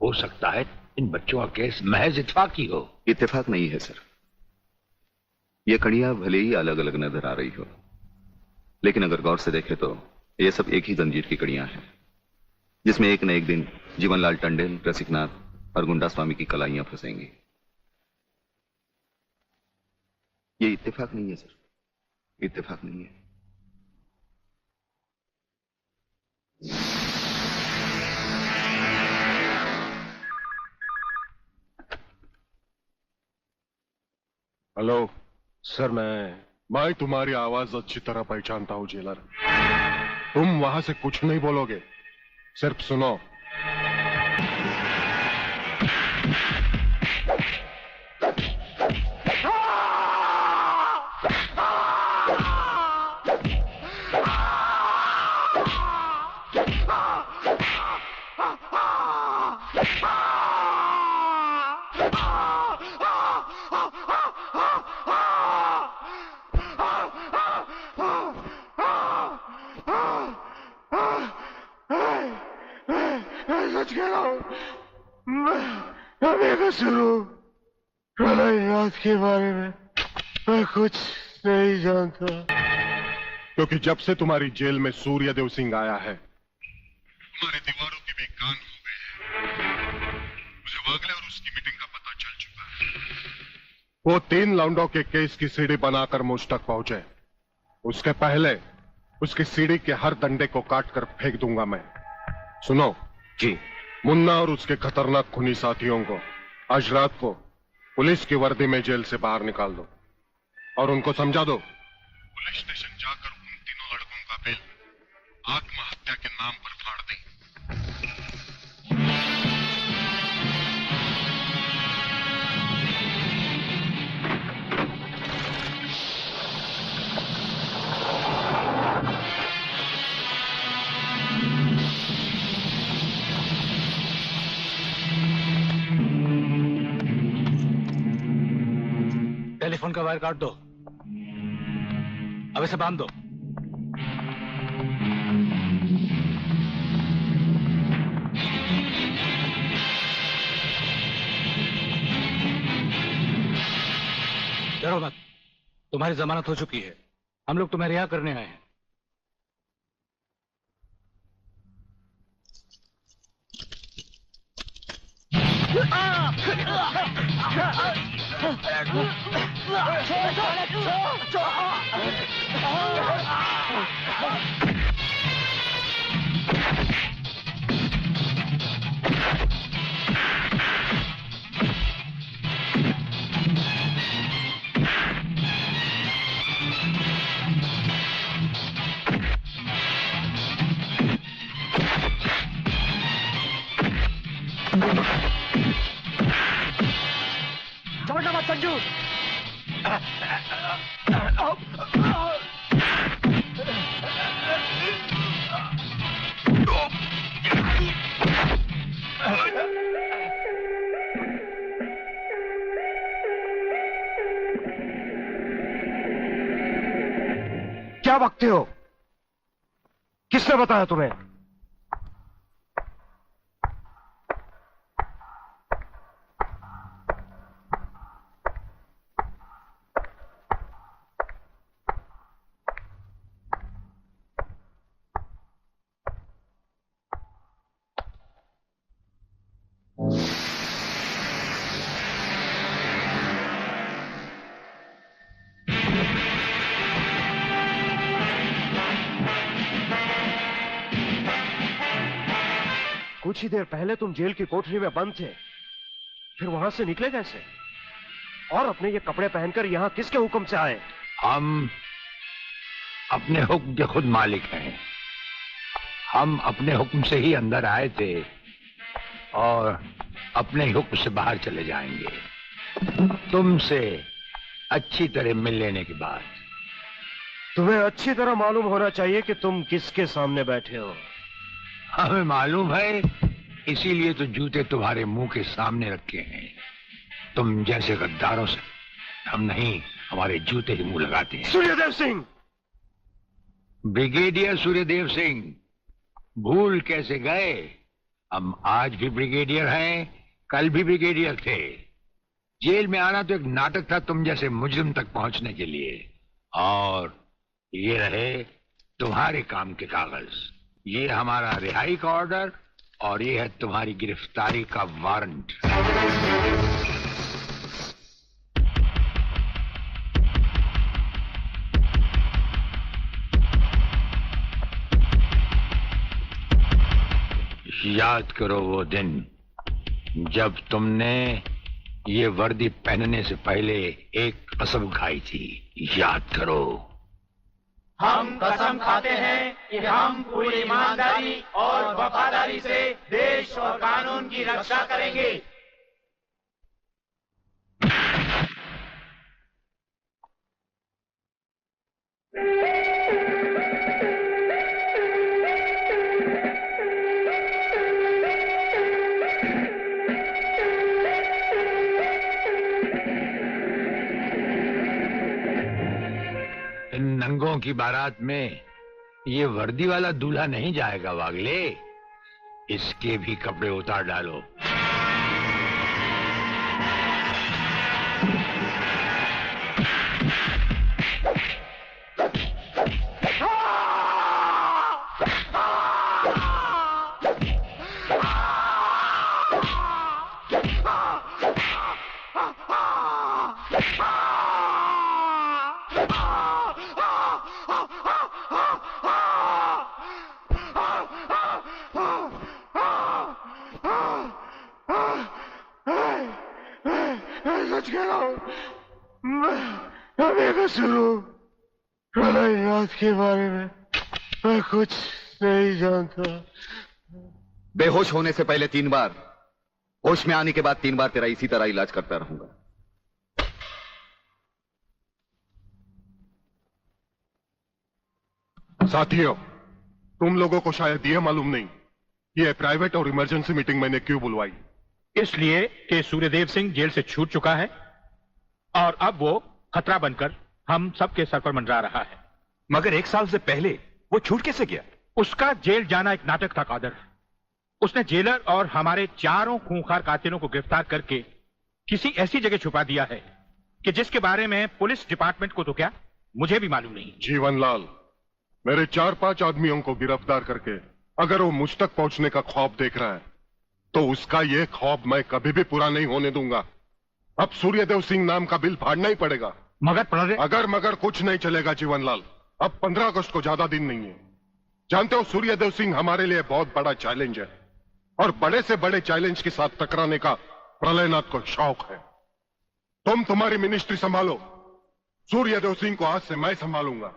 हो सकता है इन बच्चों का केस महज इत्तेफाकी हो। इत्तेफाक नहीं है सर। ये कड़ियां भले ही अलग अलग नजर आ रही हो, लेकिन अगर गौर से देखें तो ये सब एक ही जंजीर की कड़ियां हैं, जिसमें एक न एक दिन जीवनलाल टंडन, रसिकनाथ और गुंडा स्वामी की कलाइयां फंसेंगी। ये इत्तेफाक नहीं है सर, इत्तेफाक नहीं है। हेलो सर, मैं तुम्हारी आवाज अच्छी तरह पहचानता हूं जेलर। तुम वहां से कुछ नहीं बोलोगे, सिर्फ सुनो। प्रलयनाथ के बारे में मैं कुछ नहीं जानता, क्योंकि जब से तुम्हारी जेल में सूर्यदेव सिंह आया है, तुम्हारी दीवारों के भी कान हो गए हैं। मुझे वागले और उसकी मीटिंग का पता चल चुका है। वो 3 लौंडों के केस की सीढ़ी बनाकर मुझ तक पहुंचे, उसके पहले उसकी सीढ़ी के हर डंडे को काटकर फेंक दूंगा मैं। सुनो जी। मुन्ना और उसके खतरनाक खूनी साथियों को आज रात को पुलिस की वर्दी में जेल से बाहर निकाल दो और उनको समझा दो पुलिस स्टेशन जाकर उन तीनों लड़कों का बिल आत्महत्या के नाम पर फाड़ दें। टेलीफोन का वायर काट दो, अब इसे बांध दो। डरो मत, तुम्हारी जमानत हो चुकी है। हम लोग तुम्हें रिहा करने आए हैं। समझना मत संजू। क्या बकते हो? किसने बताया तुम्हें? कुछ ही देर पहले तुम जेल की कोठरी में बंद थे, फिर वहां से निकले कैसे? और अपने ये कपड़े पहनकर यहां किसके हुक्म से आए? हम अपने हुक्म के खुद मालिक हैं। हम अपने हुक्म से ही अंदर आए थे और अपने हुक्म से बाहर चले जाएंगे। तुमसे अच्छी तरह मिल लेने के बाद। तुम्हें अच्छी तरह मालूम होना चाहिए कि तुम किसके सामने बैठे हो। हमें मालूम है, इसीलिए तो जूते तुम्हारे मुंह के सामने रखे हैं। तुम जैसे गद्दारों से हम नहीं, हमारे जूते ही मुंह लगाते हैं। सूर्यदेव सिंह! ब्रिगेडियर सूर्यदेव सिंह, भूल कैसे गए? हम आज भी ब्रिगेडियर हैं, कल भी ब्रिगेडियर थे। जेल में आना तो एक नाटक था तुम जैसे मुजरिम तक पहुंचने के लिए। और ये रहे तुम्हारे काम के कागज। ये हमारा रिहाई का ऑर्डर और ये है तुम्हारी गिरफ्तारी का वारंट। याद करो वो दिन जब तुमने ये वर्दी पहनने से पहले एक कसम खाई थी। याद करो। हम कसम खाते हैं कि हम पूरी ईमानदारी और वफादारी से देश और कानून की रक्षा करेंगे। इन नंगों की बारात में ये वर्दी वाला दूल्हा नहीं जाएगा वागले। इसके भी कपड़े उतार डालो। के बारे में मैं कुछ नहीं जानता। बेहोश होने से पहले 3 बार, होश में आने के बाद 3 बार तेरा इसी तरह इलाज करता रहूंगा। साथियों, तुम लोगों को शायद यह मालूम नहीं ये प्राइवेट और इमरजेंसी मीटिंग मैंने क्यों बुलवाई। इसलिए कि सूर्यदेव सिंह जेल से छूट चुका है और अब वो खतरा बनकर हम सबके सर पर मंडरा रहा है। मगर 1 साल से पहले वो छूट कैसे गया? उसका जेल जाना एक नाटक था कादर। उसने जेलर और हमारे 4 खूंखार कातिलों को गिरफ्तार करके किसी ऐसी जगह छुपा दिया है कि जिसके बारे में पुलिस डिपार्टमेंट को तो क्या, मुझे भी मालूम नहीं। जीवनलाल, मेरे 4-5 आदमियों को गिरफ्तार करके अगर वो मुझ तक पहुंचने का ख्वाब देख रहा है तो उसका ये ख्वाब मैं कभी भी पूरा नहीं होने दूंगा। अब सूर्यदेव सिंह नाम का बिल फाड़ना ही पड़ेगा। मगर अगर कुछ नहीं चलेगा जीवनलाल। अब 15 अगस्त को ज्यादा दिन नहीं है। जानते हो, सूर्यदेव सिंह हमारे लिए बहुत बड़ा चैलेंज है और बड़े से बड़े चैलेंज के साथ टकराने का प्रलयनाथ को शौक है। तुम तुम्हारी मिनिस्ट्री संभालो, सूर्यदेव सिंह को आज से मैं संभालूंगा।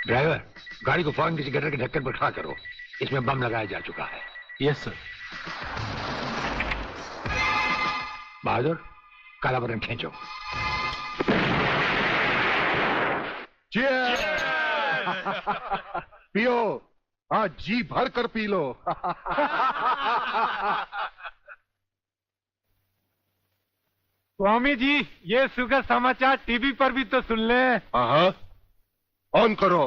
ड्राइवर, गाड़ी को फौरन किसी गटर के ढक्कन पर खड़ा करो। इसमें बम लगाया जा चुका है। Yes sir. बहादुर, काला बटन खींचो। Cheers! पियो, आज जी भर कर पी लो। स्वामी जी, ये सुखद समाचार टीवी पर भी तो सुन ले। हाँ, ऑन करो।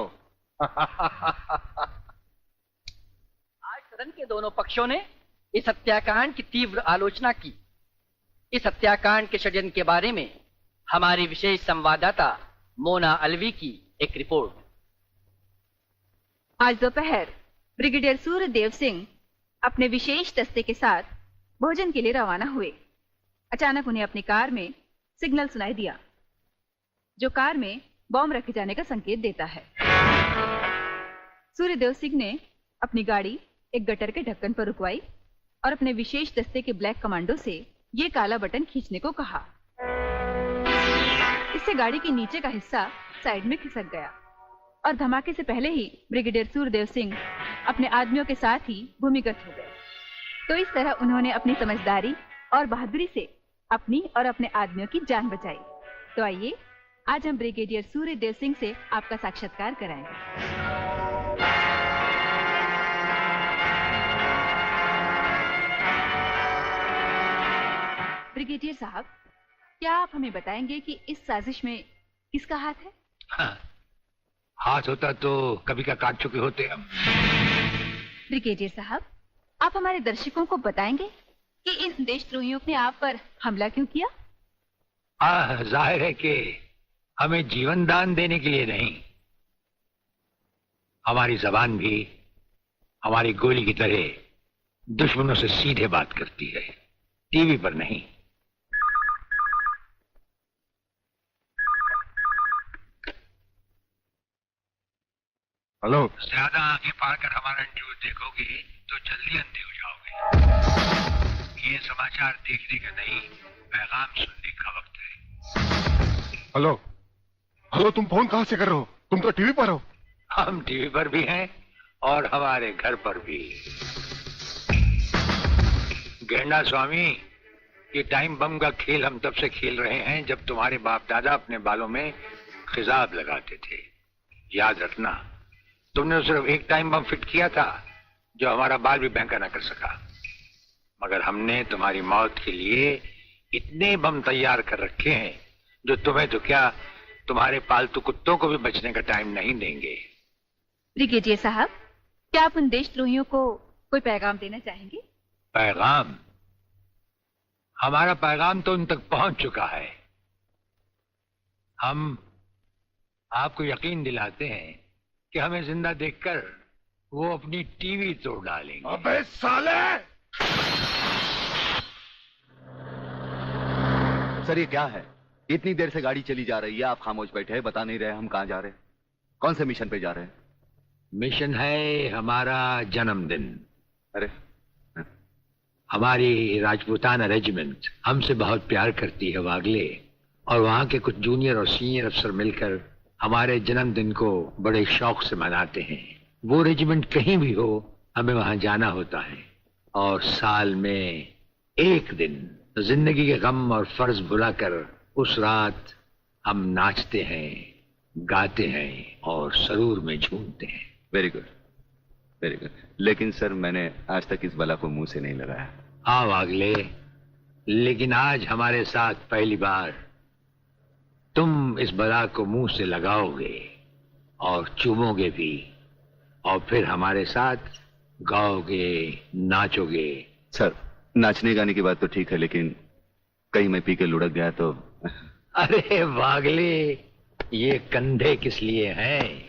आज सदन के दोनों पक्षों ने इस हत्याकांड की तीव्र आलोचना की। इस हत्याकांड के षड्यंत्र के बारे में हमारी विशेष संवाददाता मोना अलवी की एक रिपोर्ट। आज दोपहर ब्रिगेडियर सूर्यदेव सिंह अपने विशेष दस्ते के साथ भोजन के लिए रवाना हुए। अचानक उन्हें अपनी कार में सिग्नल सुनाई दिया, जो कार में बॉम्ब रखे जाने का संकेत देता है। सूर्यदेव सिंह ने अपनी गाड़ी एक गटर के ढक्कन पर रुकवाई और अपने विशेष दस्ते के ब्लैक कमांडो से ये काला बटन खींचने को कहा। इससे गाड़ी के नीचे का हिस्सा साइड में खिसक गया और धमाके से पहले ही ब्रिगेडियर सूर्यदेव सिंह अपने आदमियों के साथ ही भूमिगत हो गए। तो इस तरह उन्होंने अपनी समझदारी और बहादुरी से अपनी और अपने आदमियों की जान बचाई। तो आइए आज हम ब्रिगेडियर सूर्यदेव सिंह से आपका साक्षात्कार कराएंगे। ब्रिगेडियर साहब, क्या आप हमें बताएंगे कि इस साजिश में किसका हाथ है? हाँ, हाथ होता तो कभी का काट चुके होते हम। ब्रिगेडियर साहब, आप हमारे दर्शकों को बताएंगे कि इन देशद्रोहियों ने आप पर हमला क्यों किया? जाहिर है कि हमें जीवन दान देने के लिए नहीं, हमारी जबान भी हमारी गोली की तरह दुश्मनों से सीधे बात करती है, टीवी पर नहीं। हेलो। ज्यादा आंखें फाड़ कर हमारा न्यूज देखोगे तो जल्दी अंधे हो जाओगे। ये समाचार देखने का नहीं, पैगाम सुनने का वक्त है। हेलो हेलो, तुम फोन कहां से कर रहे हो? तुम तो टीवी पर हो। हम टीवी पर भी हैं और हमारे घर पर भी। गेंडा स्वामी, ये टाइम बम का खेल हम तब से खेल रहे हैं जब तुम्हारे बाप दादा अपने बालों में खिजाब लगाते थे। याद रखना, तुमने सिर्फ एक टाइम बम फिट किया था जो हमारा बाल भी बैंका न कर सका, मगर हमने तुम्हारी मौत के लिए इतने बम तैयार कर रखे हैं जो तुम्हें तो क्या, तुम्हारे पालतू कुत्तों को भी बचने का टाइम नहीं देंगे। ब्रिगेडियर साहब, क्या आप उन देशद्रोहियों को कोई पैगाम देना चाहेंगे? पैगाम? हमारा पैगाम तो उन तक पहुंच चुका है। हम आपको यकीन दिलाते हैं कि हमें जिंदा देखकर वो अपनी टीवी तोड़ डालेंगे। अबे साले! सर, ये क्या है? इतनी देर से गाड़ी चली जा रही है, आप खामोश बैठे हैं, बता नहीं रहे हम कहां जा रहे हैं, कौन से मिशन पे जा रहे हैं? मिशन है हमारा जन्मदिन। अरे, हमारी राजपूताना रेजिमेंट हमसे बहुत प्यार करती है वागले, और वहां के कुछ जूनियर और सीनियर अफसर मिलकर हमारे जन्मदिन को बड़े शौक से मनाते हैं। वो रेजिमेंट कहीं भी हो, हमें वहां जाना होता है, और साल में एक दिन जिंदगी के गम और फर्ज भुलाकर उस रात हम नाचते हैं, गाते हैं और सरूर में झूमते हैं। Very good, very good. लेकिन सर, मैंने आज तक इस बला को मुंह से नहीं लगाया। हाँ वागले, लेकिन आज हमारे साथ पहली बार तुम इस बला को मुंह से लगाओगे और चूमोगे भी, और फिर हमारे साथ गाओगे, नाचोगे। सर, नाचने गाने की बात तो ठीक है, लेकिन कहीं मैं पी के लुढ़क गया तो? अरे वागले, ये कंधे किस लिए हैं?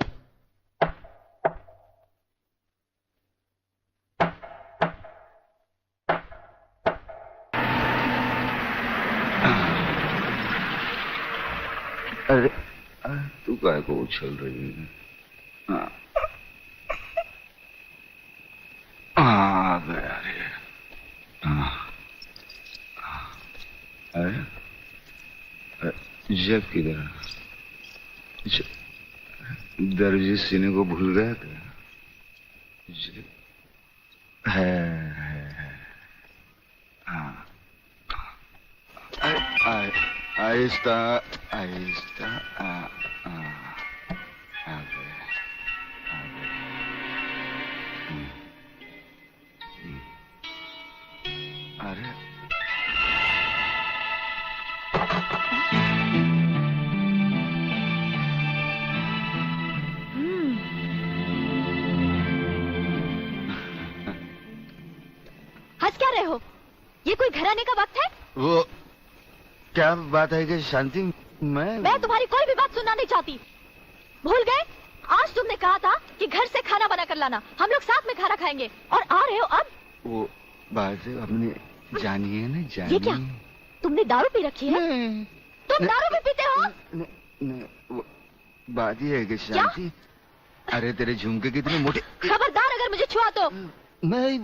अरे, तू काय को उछल रही है? आ गया रे। अरे, जब किधर? दर्जी सीने को भूल गया क्या? है हाँ। आहिस्ता आहिस्ता आ गए। अरे हंस क्या रहे हो? ये कोई घर आने का वक्त है? वो क्या बात है कि शांति, मैं तुम्हारी कोई भी बात सुनना नहीं चाहती। भूल गए? आज तुमने कहा था कि घर से खाना बना कर लाना, हम लोग साथ में खाना खाएंगे, और आ रहे हो अब? वो बात अपने जानिए ना, जानिए। ये क्या? तुमने दारू पी रखी है? तुम दारू भी पीते हो? वो बात ये है कि शांति, अरे तेरे झुमके कितने मोटे। खबरदार अगर मुझे छुआ तो। नहीं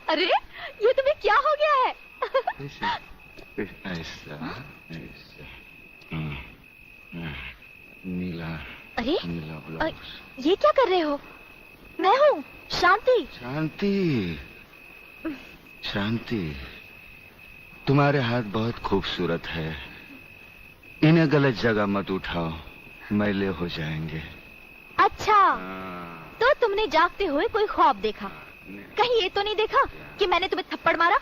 अरे ये तुम्हें क्या हो गया है? ऐसा नीला। अरे नीला ब्लाउज। ये क्या कर रहे हो? मैं हूँ शांति। शांति, शांति, तुम्हारे हाथ बहुत खूबसूरत है। इन्हें गलत जगह मत उठाओ, मैले हो जाएंगे। अच्छा, तो तुमने जागते हुए कोई ख्वाब देखा? कहीं ये तो नहीं देखा कि मैंने तुम्हें थप्पड़ मारा?